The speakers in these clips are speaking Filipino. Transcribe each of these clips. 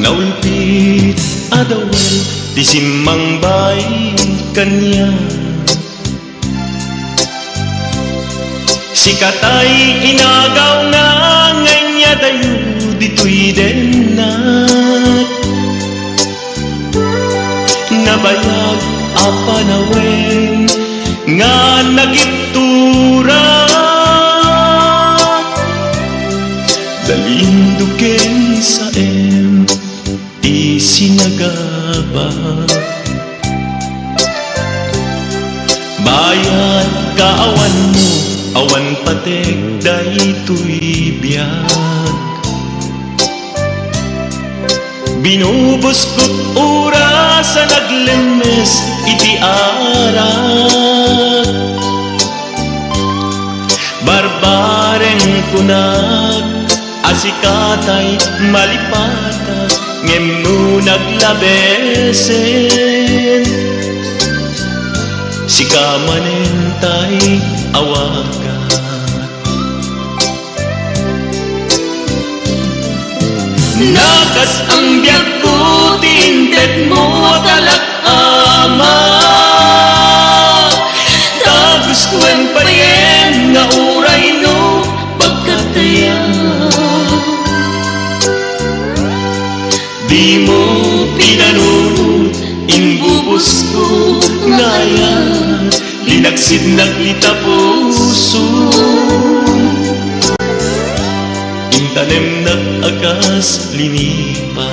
Naulpit adawal di simmang bay kanya. Sikatay inagaw nga nganya dayo dito'y denat. Nabayag apanawen nga nagiptura. Dalinduken sa isinagaba. Bayad kaawan mo, awan patek daytoy biyag. Binubos ko't oras sa naglemes iti arat. Barbareng kunag asikatay malipata ngem no naglabesen. Sikamanentay awagat. Nakas ang biyag ko tinted mo talak ama. Tapos kuen pa rin nga uray no pagkataya. Di mo pinanunod inbubos ko ngayon. Linagsid naglita puso. Intanem nag-agas linipa.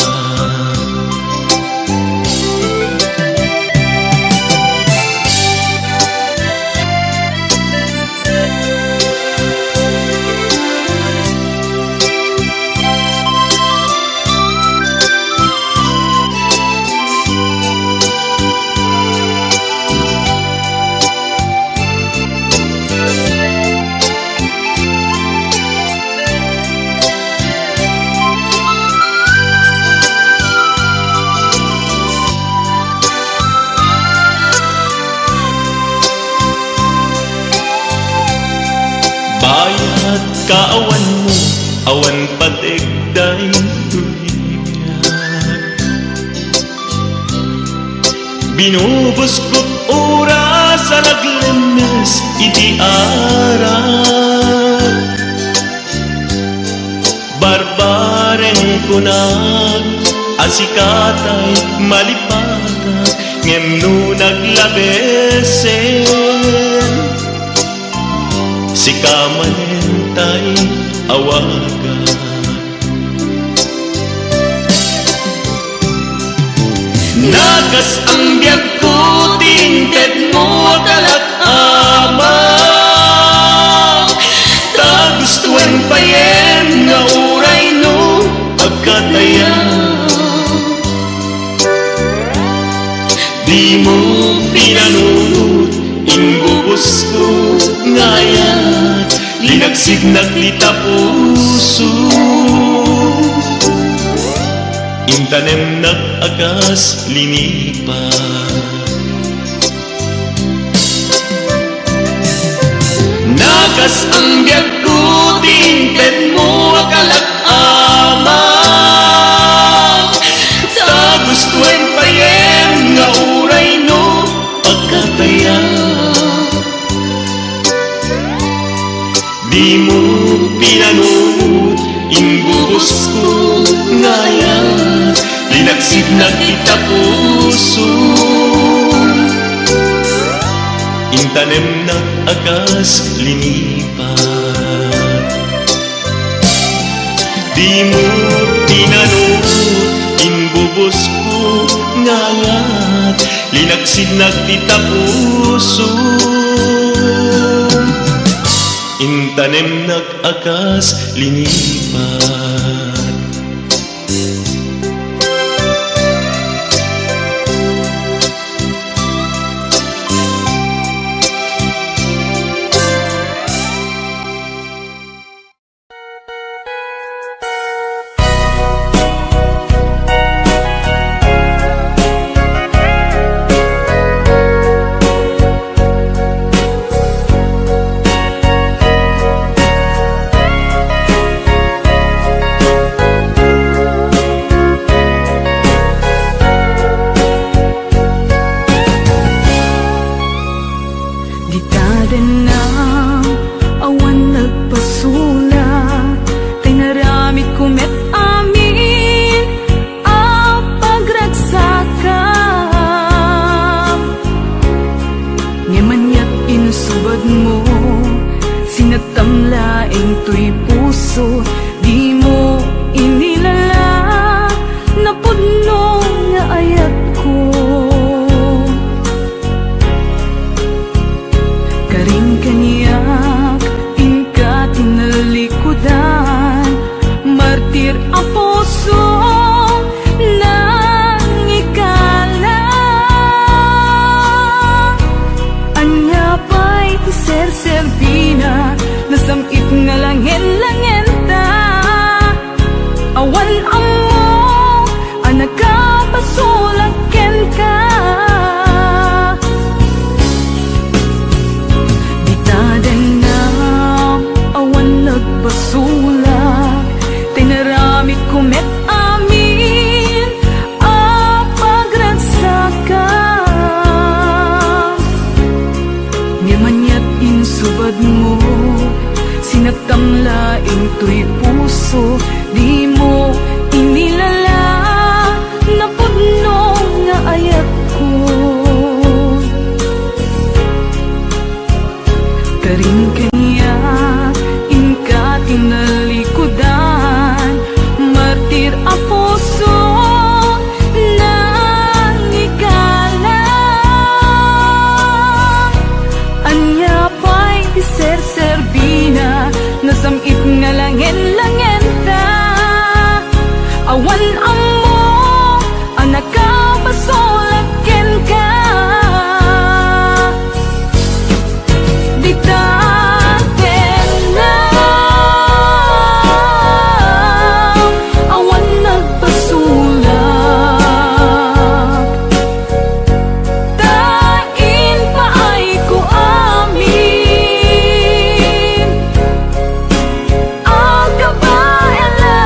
Bayad kaawan mo, awan patek daytoy biyag. Binubos ko't oras sa naglemes iti arat. Barbareng kunag asikatay malipata ngem no naglabesen. Sikamanentay awagat. Nagas ang biyag ko tinted mo talak ama. Tagustuhan pa yen nga uray no pagkataya. Di mo pinanunod inbubos ko ngayon. Linagsid naglita puso. Intanem nag-agas linipa. Nagas ang biyag ko tinted mo akalak ama. Tagustuhan pa yen nga uray no pagkataya. Di mo pinanunod inbubos ko ngayon. Linagsid naglita puso. Intanem nag-agas linipa. Di mo pinanunod inbubos ko ngayon. Linagsid naglita puso. Intanem nag-agas linipat. puso, di mo inilala na pudno nga ayat ko. Karing kaniyak, ingka tinalikudan, martir ang puso nang ikala. Anya pa'y tiser-serbina, nasamit nga langin-langin ta. Awan amo, anak ka pasulaken ka. Di tadanam, awan nagpasulak, tinaramit kumet amin ang pagragsakan. Ngamanyat insubad mo, sinatang laing to'y puso, di mo inilala na pudno nga ayat ko. Karing kanya, ingka tinalikudan, martir ang puso nang ikala. Anya pa'y tiser-serbina, nasamit nga langin-langin ta. Awan amo, anak ka pasulaken ka. Di taten na, awan nagpasulak. Tain pa ay ko amin, ang kabaelan.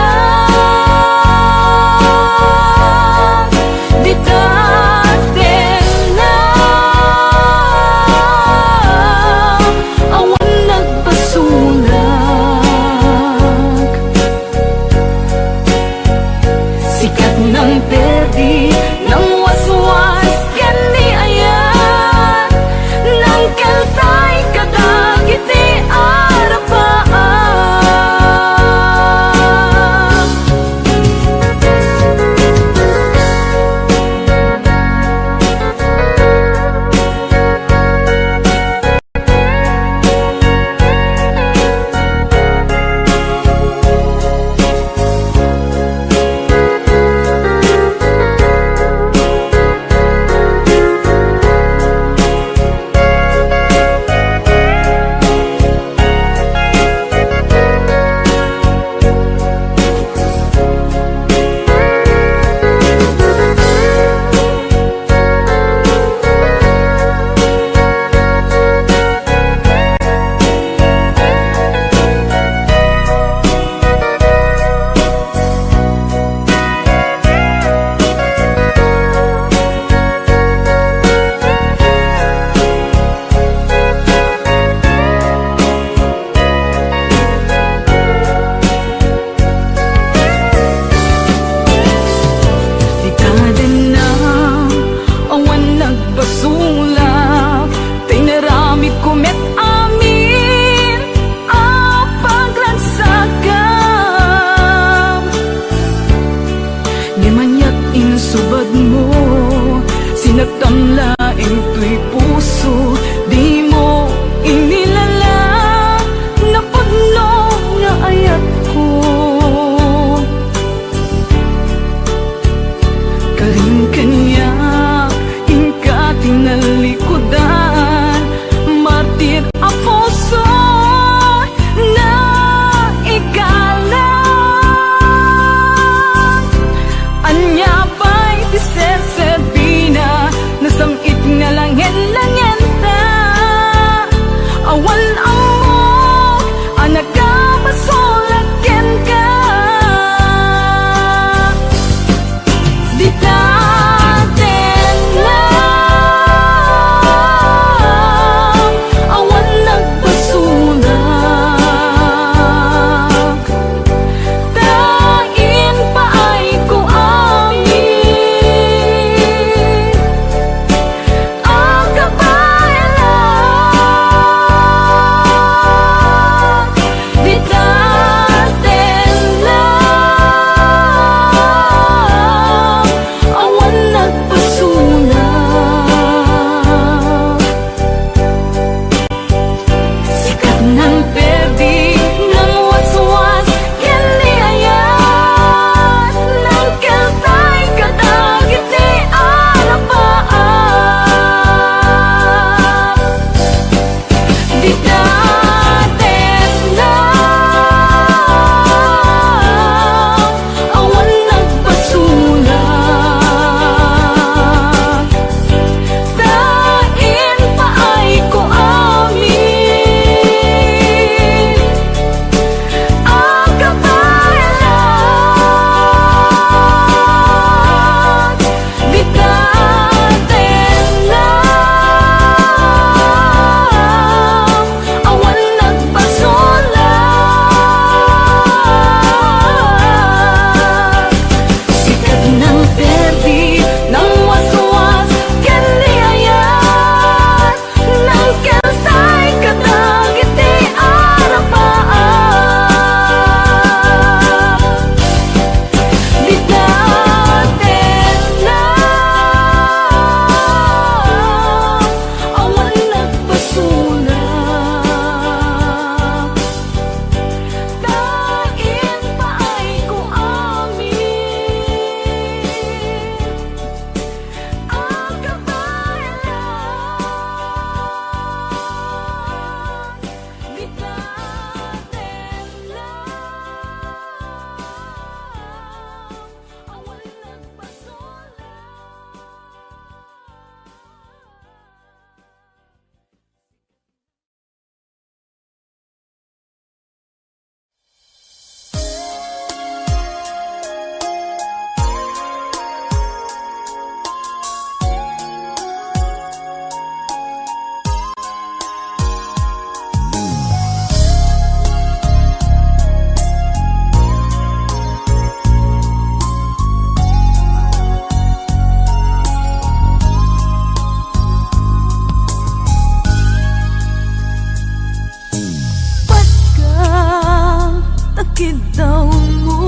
takid daw mo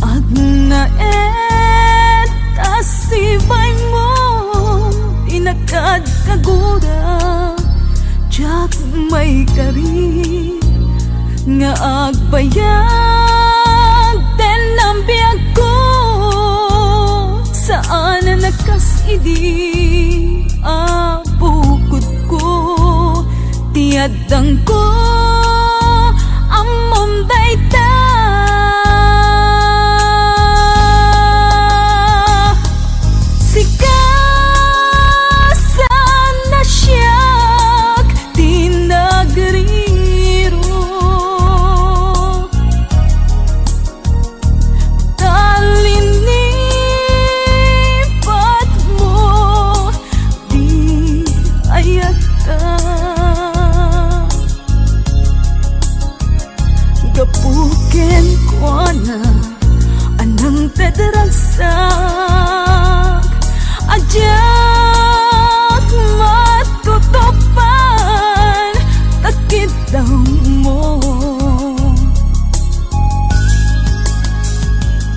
ag naet kasibay mo inagkad kagura jak may kari nga agbayag ten ang biyag ko saan na nagkasidi abukod ko tiadang ko amom dayta sikasan na siyak tinagriro talinipat mo di ayat ka gapuken ko na anang tadragsak ajak matutupan takit daw mo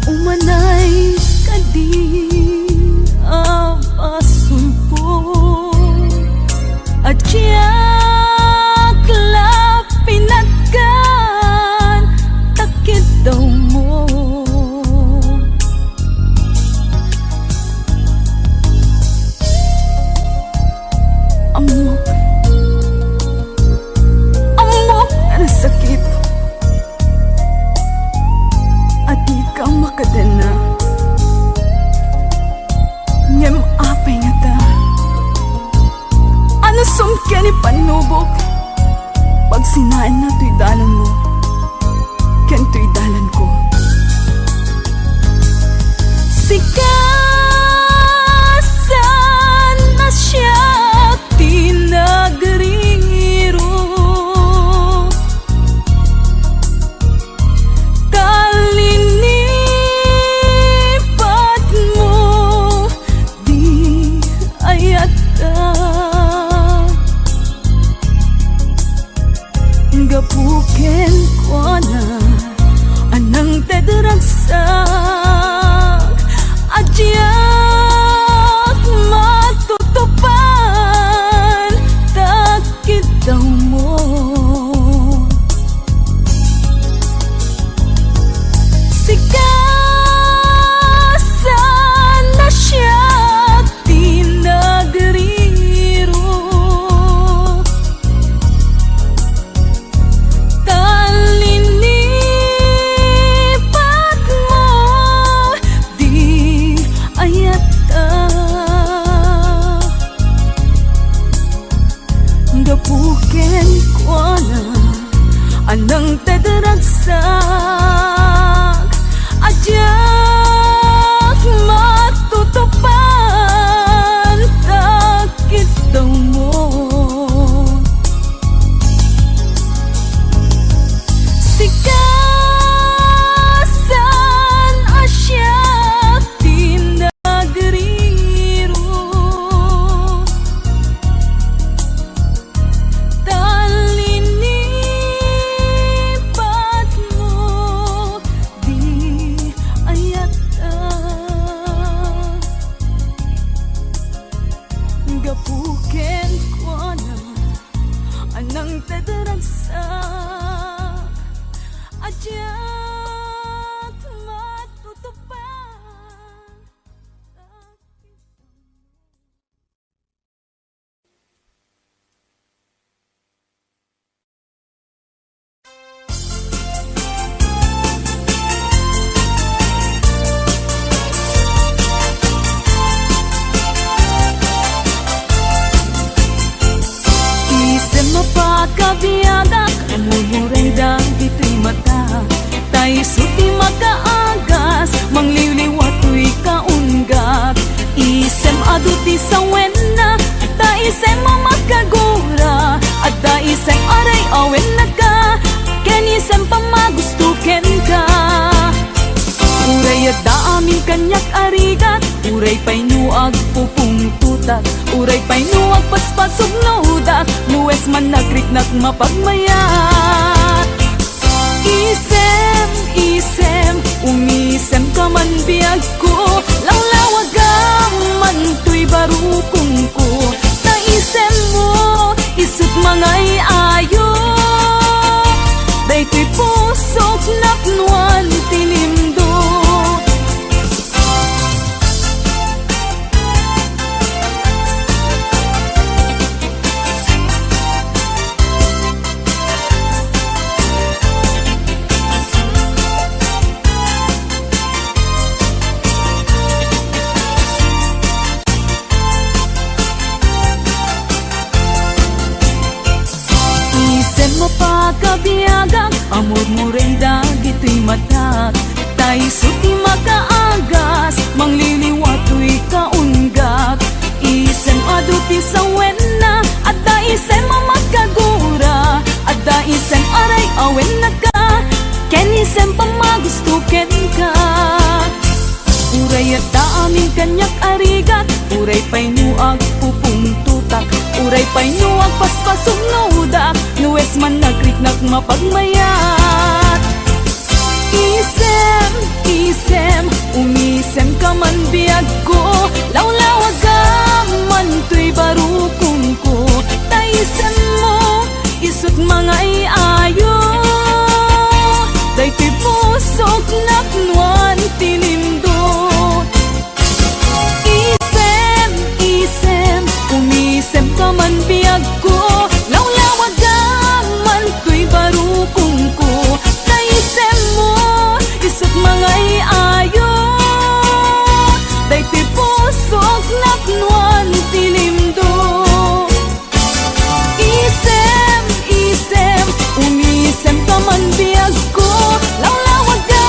umanay kadi apasulpo ajak lapinatkan takit daw mo amok ang sakit at di ka makadana ngem apay nga ta ano sumkya ni panubok pag sinaan na to'y dalan mo ken to'y dalan ko sikasan na siya tinagriro talinipat mo di ayat ka gapuken ko na anang tadragsak ajyak matutupan takit daw mo sikasan na siya tinagriro talinipat mo di ayat ka gapuken ko na anang tadragsak ajak matutupan takit daw mo sikasan asyak tinagriro talinipat mo di ayat ka gapuken ko na anang tadragsak ajak matutupan isem mapakabiyadak amumuray dang ito'y mata tayo suti makaagas mangliwliwat to'y kaunggat isem aduti sa wena ta isem mamakagura at ta isem aray awen na ka ken isem pamagustuken ka uray at daamin kanyak arigat uray pa'y nuag pupung tutak uray pa'y nuag paspasog nudak luwes man nagriknak mapagmayat pusok napnuan tinimdo. Isen mo pa kabiyagak, amor mo rin dagito'y matak. Tay suti makaagas, mangliliwato'y kaunggak. Isen aduti sa wena, at da isen mamakagura. At da isen aray awen na ka, ken isen pa magustuken ka. Uray at aming kanyak arigat, uray pa'y nuag pupung tutak. Uray pa'y nuag paspasog nudak, nuwes man nagriknak mapagmayat. Isem, isem, umisem ka man biyag ko. Lawlawag ka man to'y barukong ko. Taisem mo, isot mga iayo. Dayto'y pusok napnuan tinimdo. Isem, isem, umisem ka man biyag ko. Lawlawag ka man to'y barukong ko. Taisem mo, isot mga iayo. Dayto'y pusok napnuan tinimdo. Isem, isem, umisem ka man biyag ko. Lawlawag ka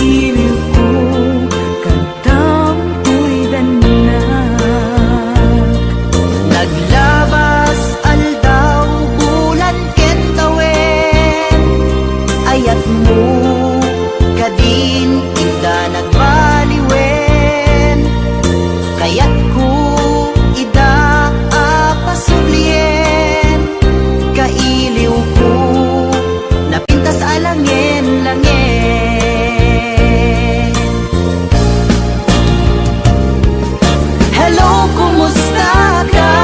kailiw ko, kantam ko'y danak. Naglabas aldaw bulan ken tawen, ayat mo kadin ida nagbaliwen, kayat ko ida apasublien, kailiw ko napintas alangin-langin. Hello, kumusta ka?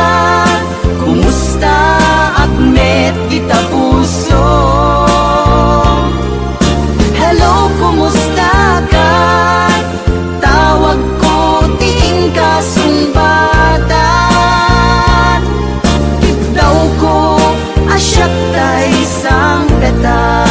Kumusta akmet kita puso? Hello, kumusta ka? Tawag ko ting kasumbatan. Daw ko asyak tay sang petang.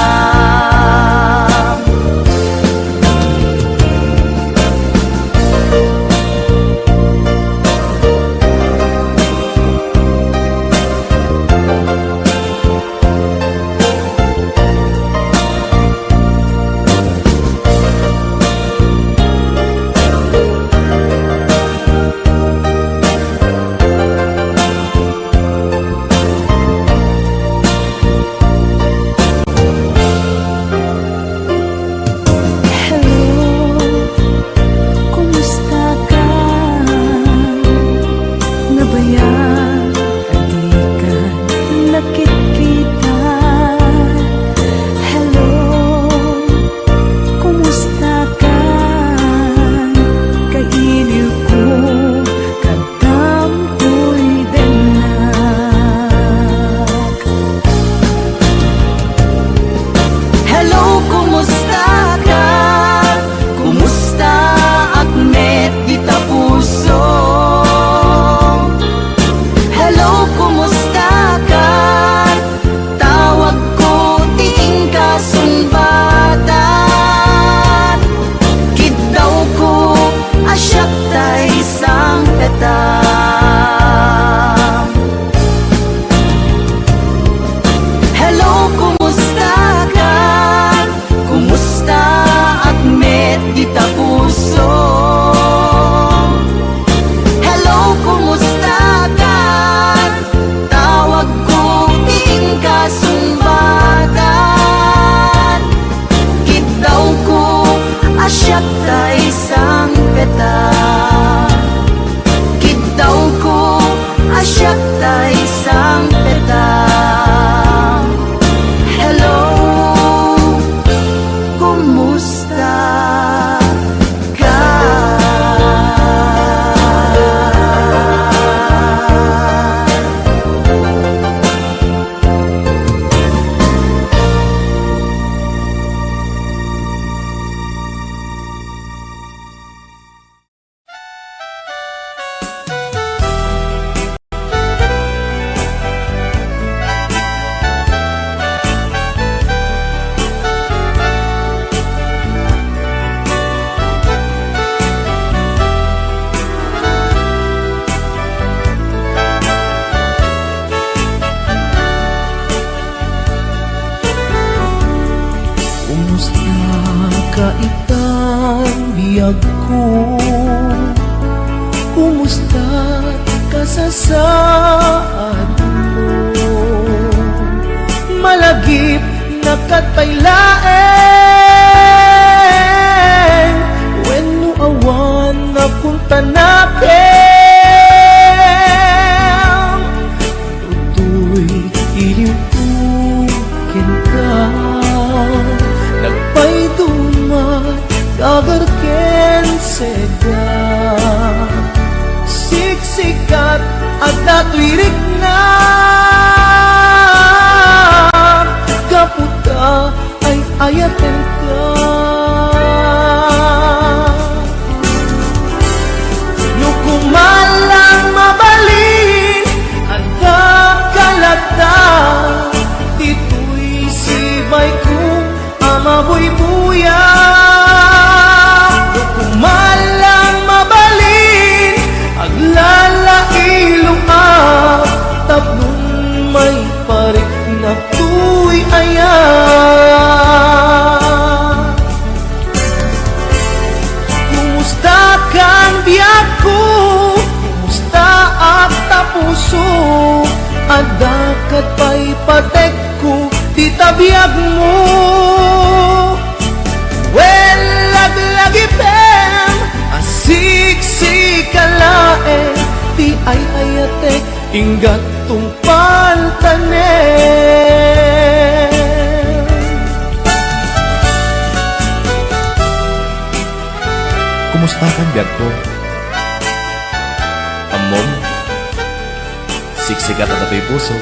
Kaitang biyag ko, kumusta ka sa saad mo? Malagip na katpailaeng, wenno awan na punta natin. Tutoy iliw ko kinka, nagpaydumat kagarken seda, siksikat at natwirik na, kaputa ay ayaten ka. Nukumalang mabalin ang kalata, dito'y sibay ko amabuy-buya. Kumalang mabalin aglalailong tablong may parik na tuy ayan. patek ko ti tabiyag mo. Well, laglagipem asiksikkalae ti ay ayatek inggat tungpal tanem. Kumusta kan biyag ko? Amom, siksikat at ato'y puso.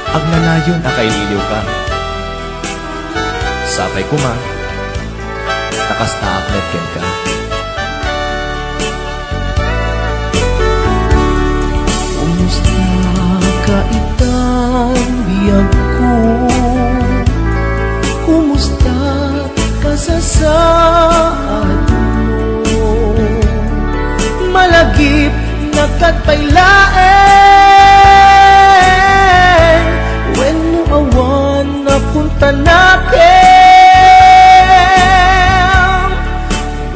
Agnanayon akaililiw ka. Sapay ko ma, nakastaaklet ken ka. Kumusta ka itang biyag ko? Kumusta ka sa saad mo? Malagip na katpailaen when mo awan na punta natin.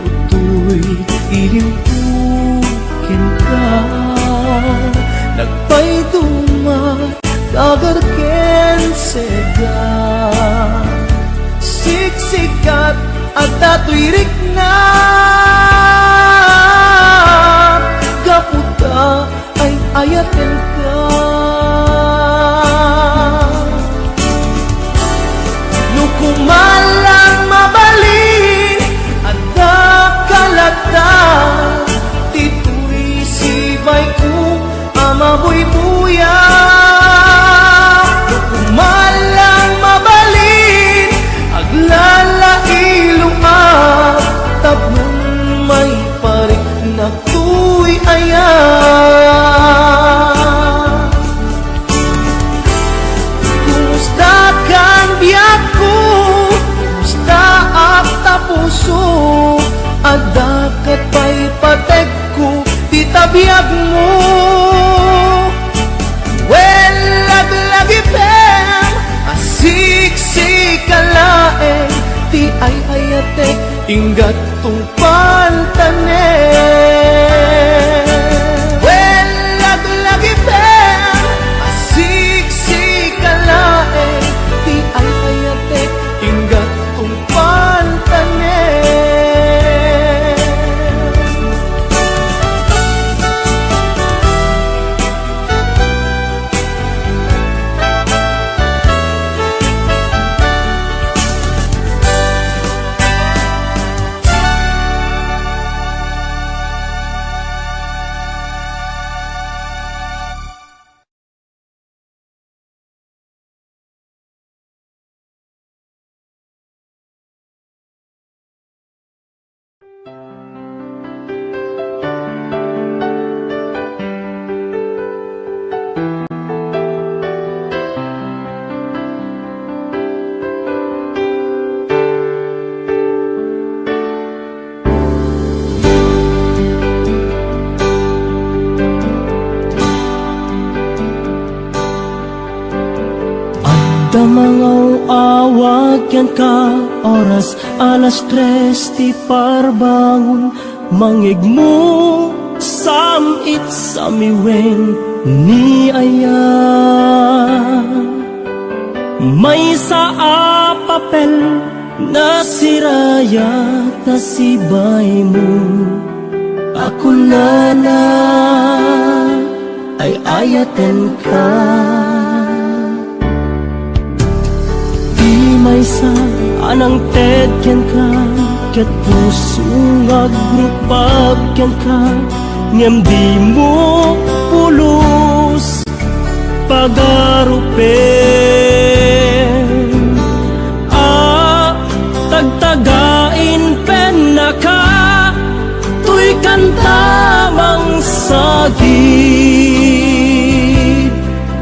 Lutoy iliwukin ka, nagpaidumat kagarken sega. Siksikat at dato'y rikna, gaputa ay ayaten ka. Nukumalang mabali at nakalata, tito'y sibay ko amaboy buya. Nukumalang mabali aglalailuan, tablong may parik na tuy ayan. Kumusta kan biyak ko? Kumusta ak tapuso? Adakat pa'y patek ko ti tabiyag mo. Well, laglagipem asiksikkalae ti ay ayatek inggat tungpal tanem. Well, laglagipem asiksikkalae ti ay ayatek inggat tungpal tanem. Damangaw awag yan ka, oras 3:00 ti parbangon. Mangig mo samit sa miweng ni aya. May sa papel na sirayat na sibay mo. Ako na ay ayaten ka. May sa anang tedyan ka, kat puso agrupag yan ka, ngem di mo pulos pagarupen. Tagtagain pen na ka, tuy kantamang sagit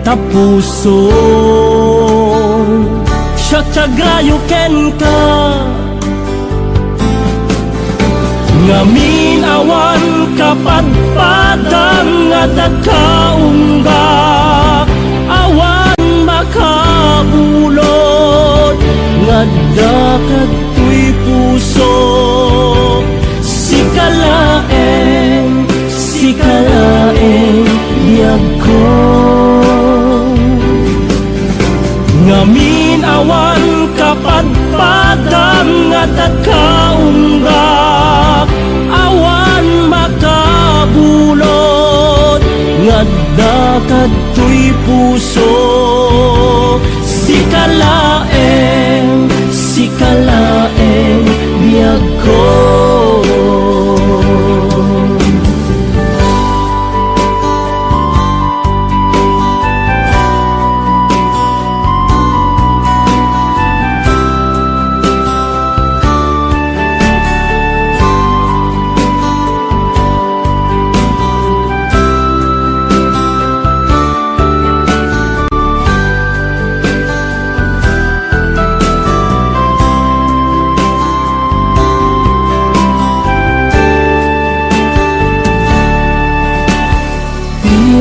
tapuso. Siyagrayo ken ka, ngamin awan kapadpadang at kaunggak, awan makabulod ngadakad tuy puso. Sikalaeng biyag ko. awan kapadpadang at kaunggak awan makabulod ngadda kadtoy puso sikalaeng biyag ko.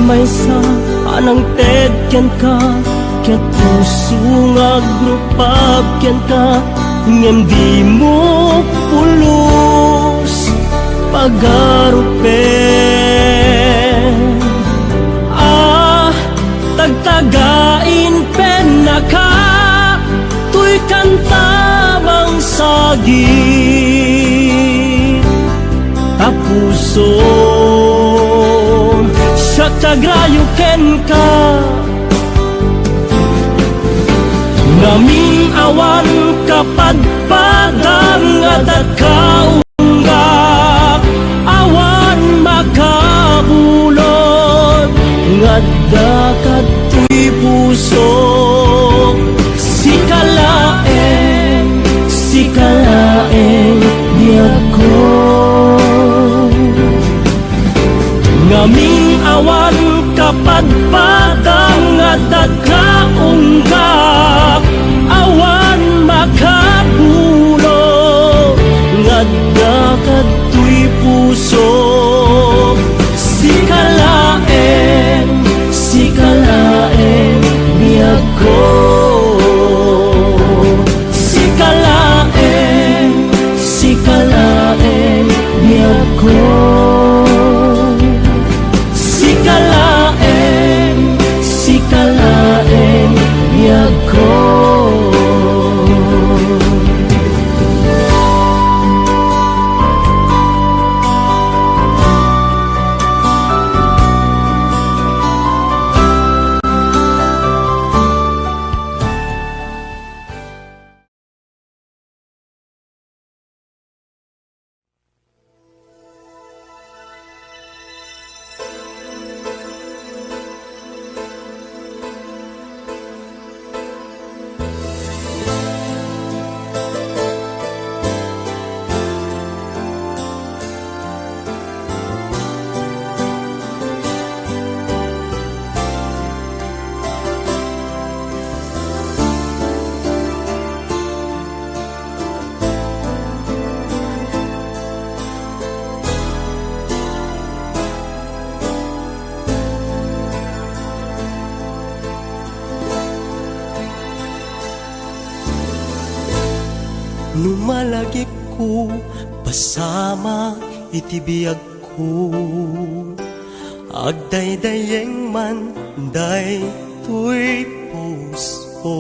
May sa anang tedyan ka ket puso nga grupag ken ka ngem di mo pulos pagarupen tagtagain pen naka tuy kantabang sagi tapuso tagrayo ken ka naming awan kapadpadang at kaunggak awan makabulod ngadda kadtoy puso sikalaeng biyag ko ngaming awan kapadpadang at kaunggak awan makabulo ngadda kadtoy puso sikalaeng biyag ko sikalaeng biyag ko sikalaeng biyag ko. Numalagip ko pasama itibiyag ko agdaydayeng man day tuy puso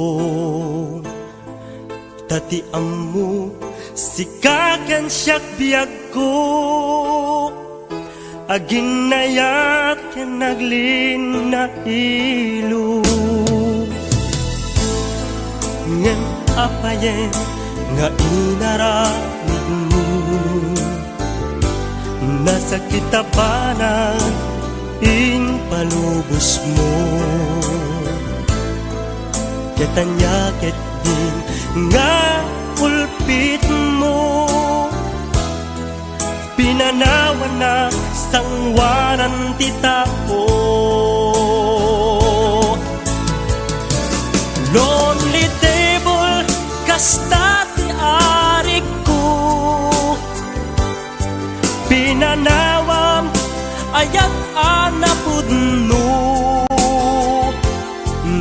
tati ammo sikaken siyak biyag ko aginayat ken naglin na ilo ngem apayen nga inaramid mo nasa kitabanan in palubos mo ketanya ket din nga ulpit mo pinanawan na sangwanan titao lonely table kasta pinanawam ayat anapudno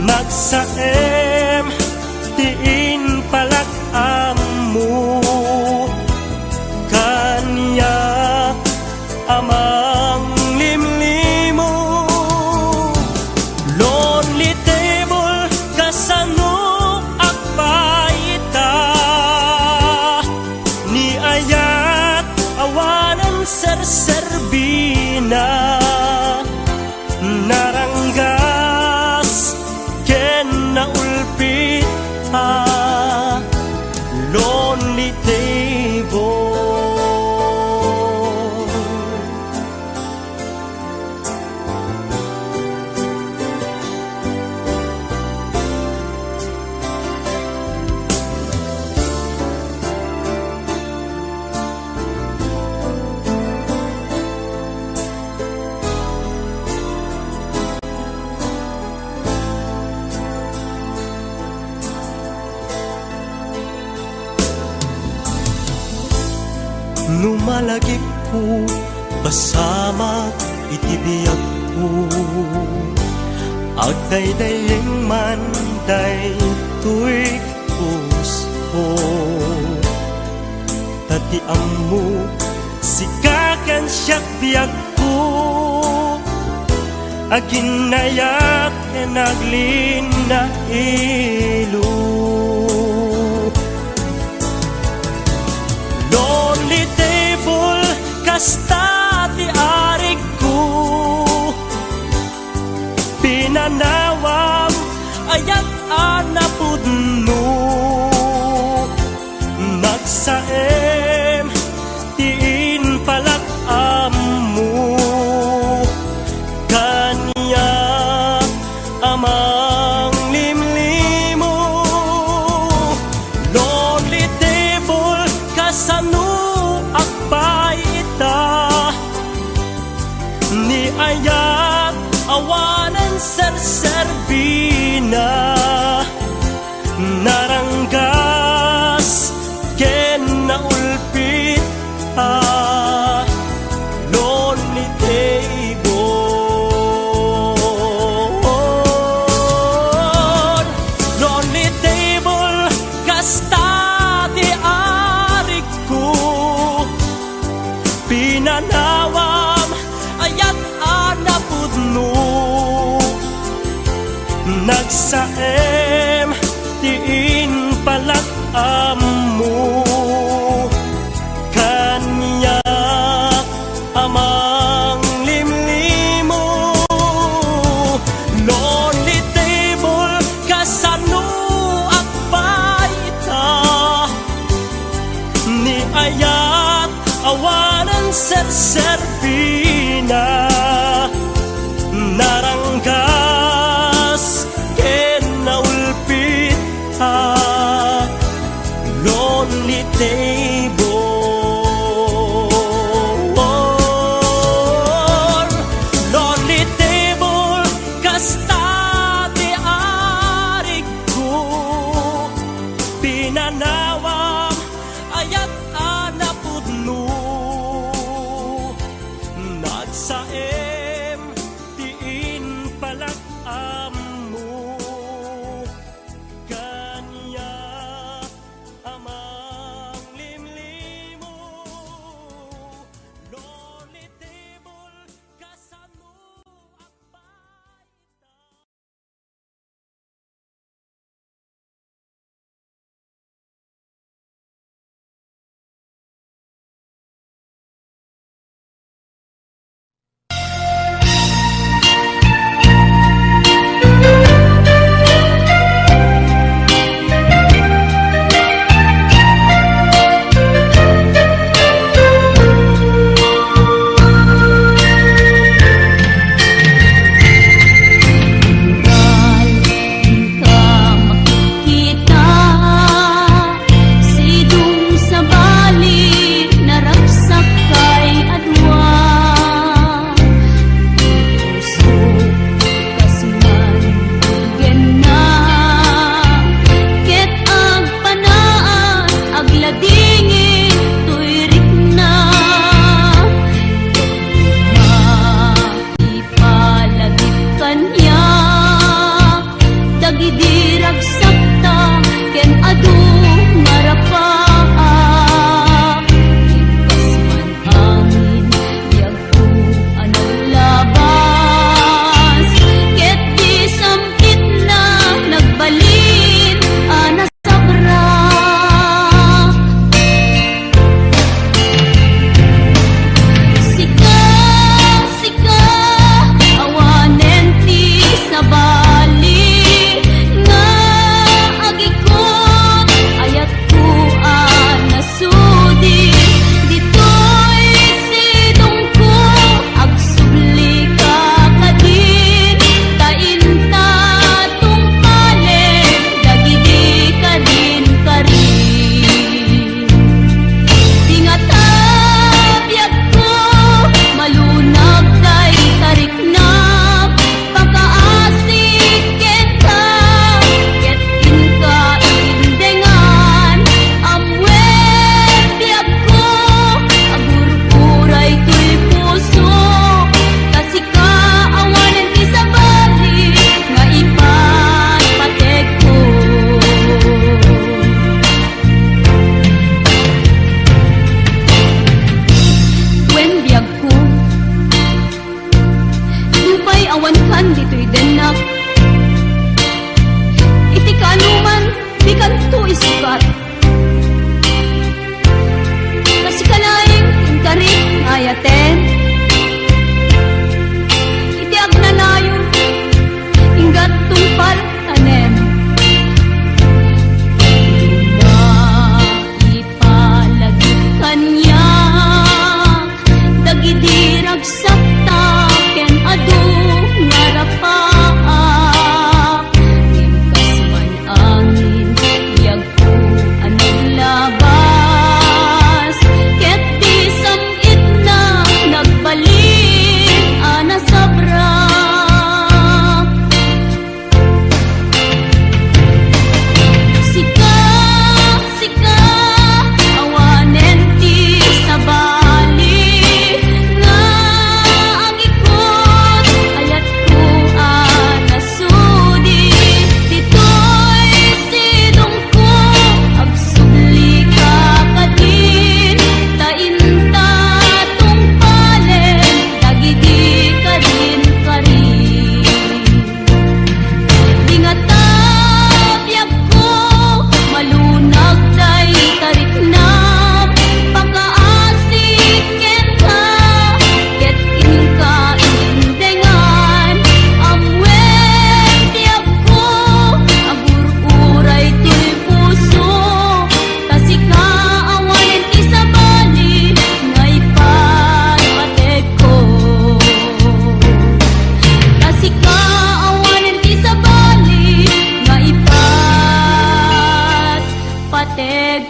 nagsaem tiin palak amu kanya amang limlimo lonely table kasano akpa lonely table. Numalagip ko, basama itibiyag ko. Agdaydayeng manday tu'y puso. Tatiam mo, sikakan siyak biyag ko. Aginayak e naglin na ilo. Lonely table, kasta ti arig ko. Pinanawam, ayat anapudno. Nagsaem, tiin palak amu. Kanya amang limlimo. Lonely table, kasano akbay ita. Ni ayat awanan serserbina. Naranggas ken naulpit lonely table. Lonely table, kasta ti arig ko. Pinanawam, ayat anapudno. Nagsaem, tiin palak amu. Kanya amang limlimo. Lonely table, kasano akbay ita. Ni ayat awanan serserbina. Naranggas ken naulpit lonely table. Lonely table, kasta ti arig ko. Pinanawam, ayat anapudno. Nagsaem, tiin palak amu. Kanya amang limlim.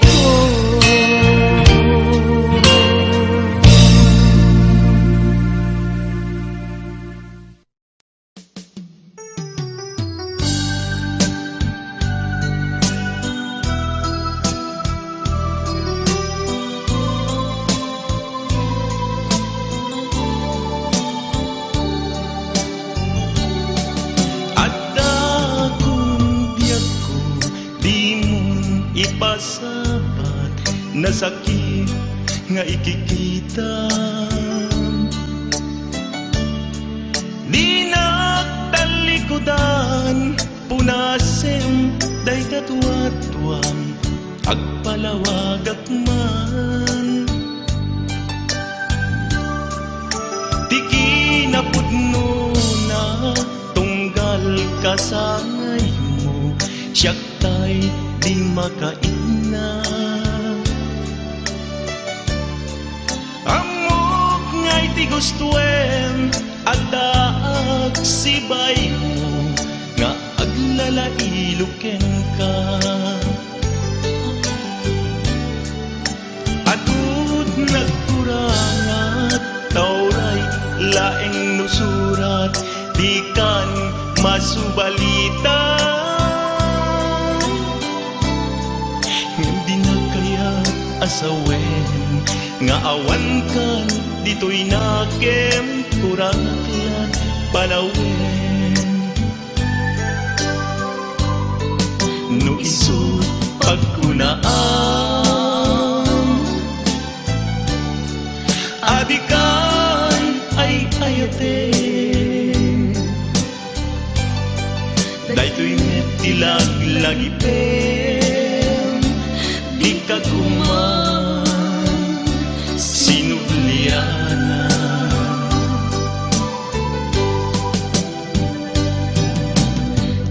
ko. Adda kong biyak ko, di mo ipasapat na sakit nga ikikita. Di nagtalikodan, punasem day katuwatuang agpalawagak man. Tiki na pudno na tunggal kasangay mo, siyak tay di makaina. Amok nga'y ti gustuem at daag sibay mo, nga aglalailuken ka. Adud nagkurangat, tauray laeng nusurat, di kan masubalita. Hindi na kaya asawen, nga awan kan dito'y nakem kuraklat palawen. No isut pagkunaan, adikan ay ayate. Daytoy metilag lagi pen, di ka kuman sinubliana.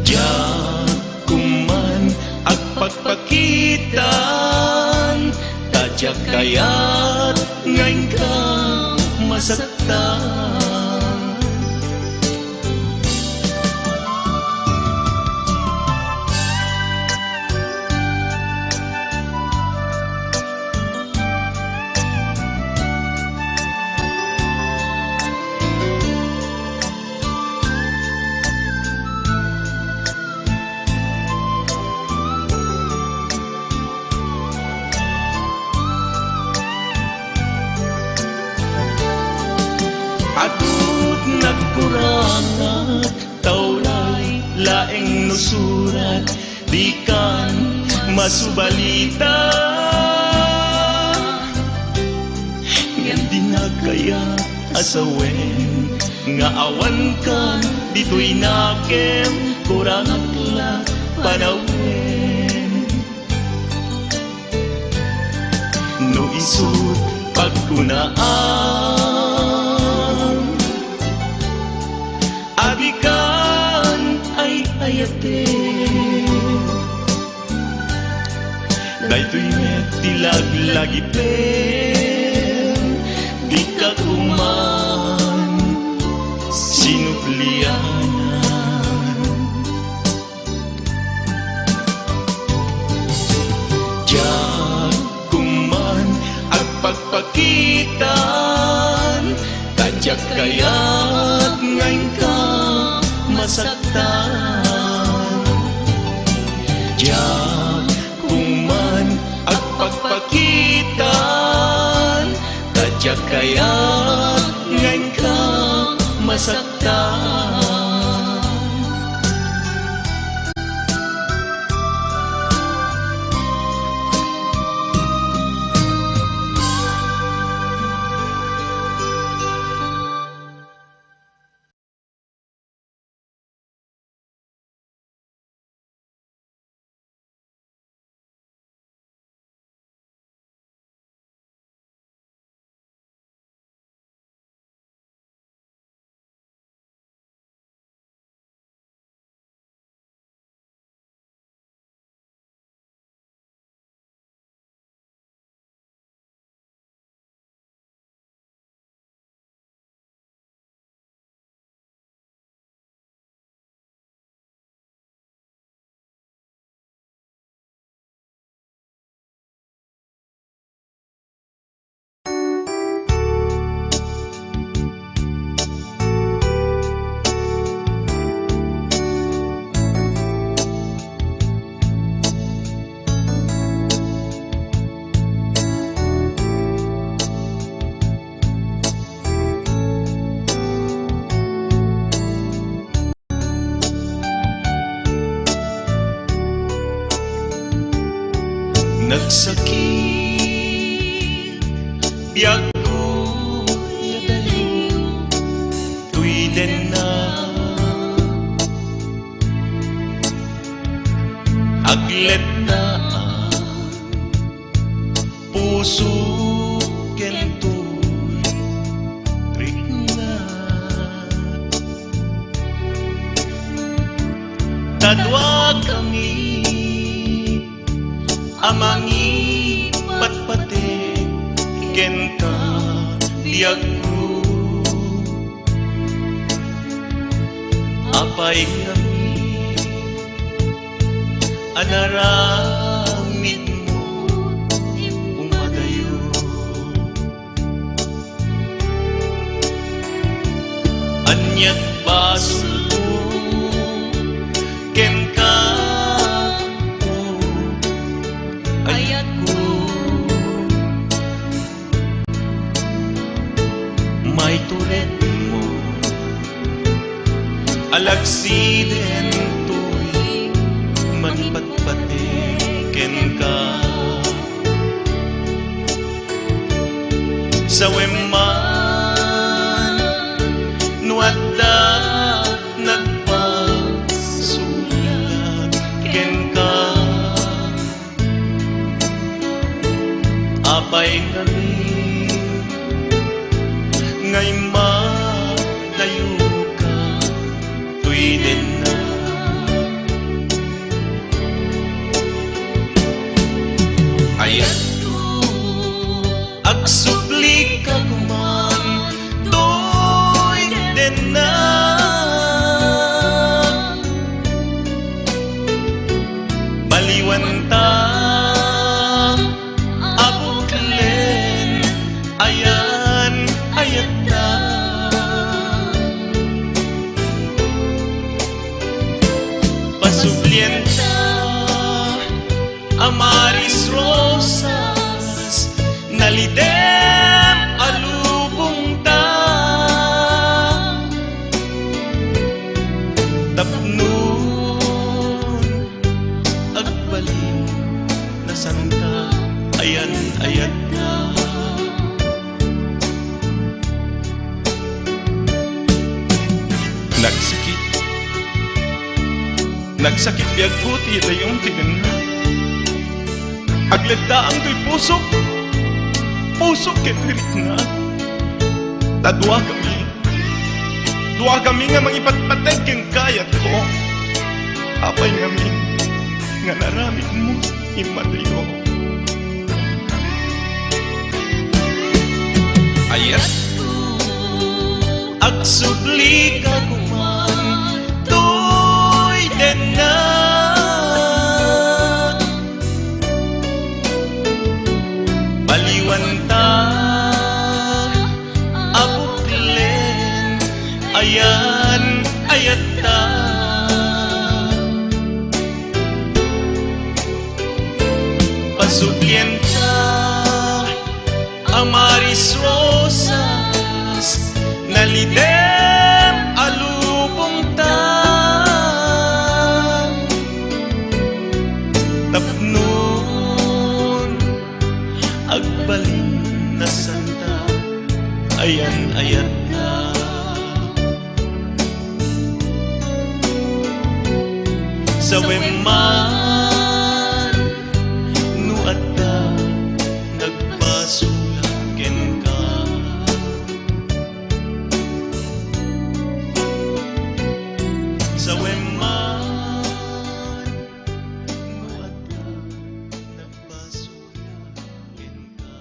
Diyan kuman agpagpakitan, tadyak kaya't ngayon ka masaktan. Adut nagkurangat, tauray laeng nusurat, di kan masubalita. Yan di na kaya asawen, nga awan kan dito'y nakem kurangat panawen. No isut pagkunaan, adikan ay ayate. Daytoy metilag lagi pen, di ka kuman sinuplianan. Diyan kuman agpagpakitan, tadyak kaya't ngayon ka masaktan. Diyan kuman agpagpakitan, tadyak kaya't ngayon ka masaktan. nagsakit, biyag ko nadaliw, tuwiden na. Aglet na ang puso kento'y rikna. Tadwa kami amangi patpate ken ka diag ko. Apay kami anaramid mo umadayo. Anyag baso ken ka ayat ko. May tulet mo alagsiden to'y manpatpatiken ka. Sa weman nuadda nagpasulat ken ka. Apay kami ngay madayo ka tuwiden na. Ayat ko agsubli ka kuman tuwiden na. Baliwan ta abuklen ayan ayat na. Pasublien ta amaris rosas nalidem alubong ta. Tapnon agbalin na santa ayan ayat na. Nagsakit biyag puti dayong tinenna. Agledda ang to'y puso kenirit na. Tadwa kami nga mangipatpateg keng kayat ko. Apay ngamin nga naramid mo imadayo. Ayat agsubli ka kuman tuwiden na. Baliwan ta abuklen ayan ayat ta. Pasublien ta amaris rosas nalidem alubong ta. Tapnon agbalin na santa ayan ayat na. Sa weman nuadda nagpasulaken ka. Sa weman nuadda nagpasulaken ka.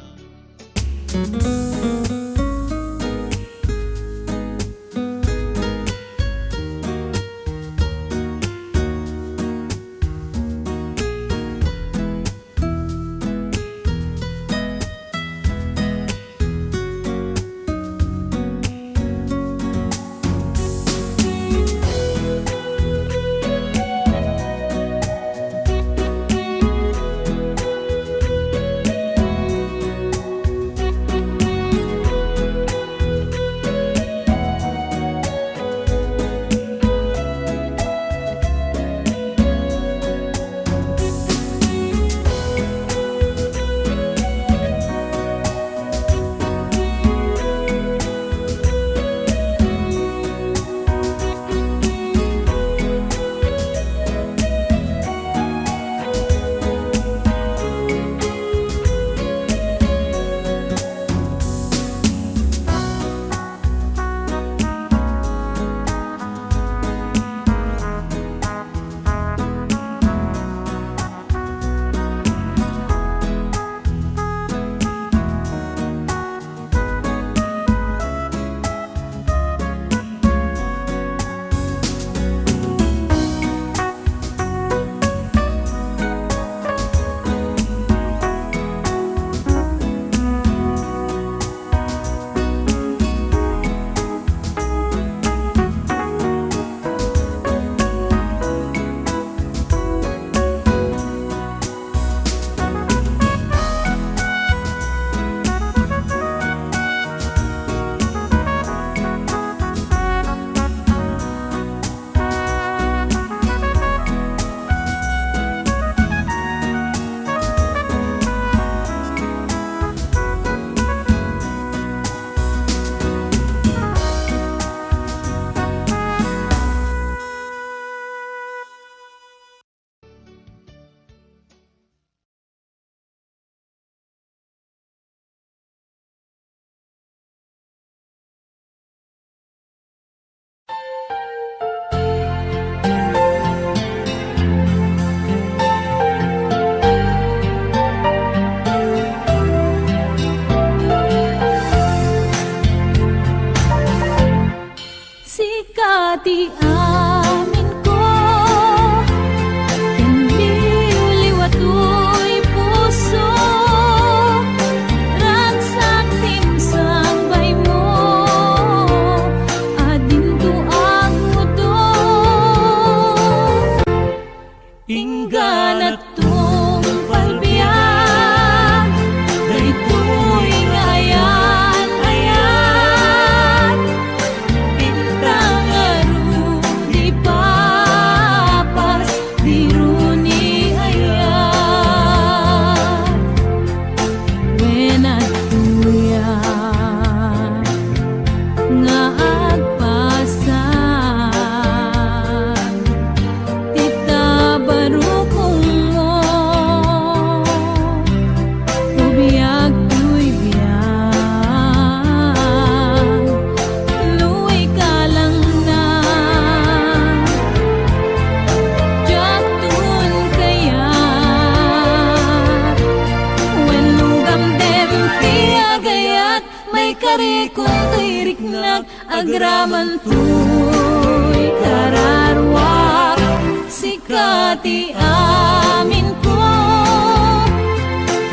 kari kung tirik nag-agraman tuy kararwak sikati amin ko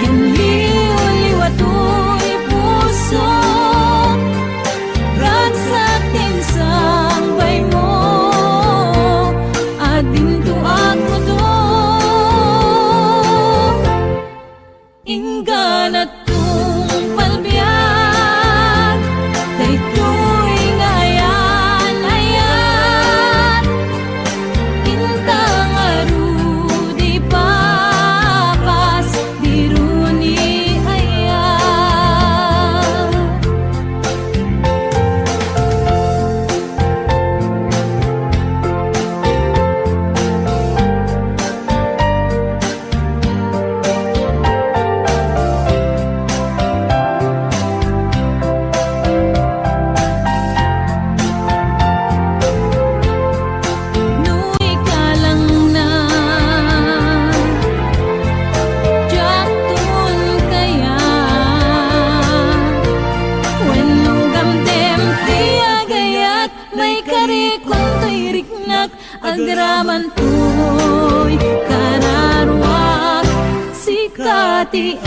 Liw-liwa tuy puso Ragsatin sambay mo Adin to ako to Ingganat tung palbiag Daytoy ngayan-ayan Intang aru di papas Di runi ayan Nuy ka lang na Jaktun kaya When nugam dem tiagayat May kari kung tirik nag-agraman tuy Kararwak sikati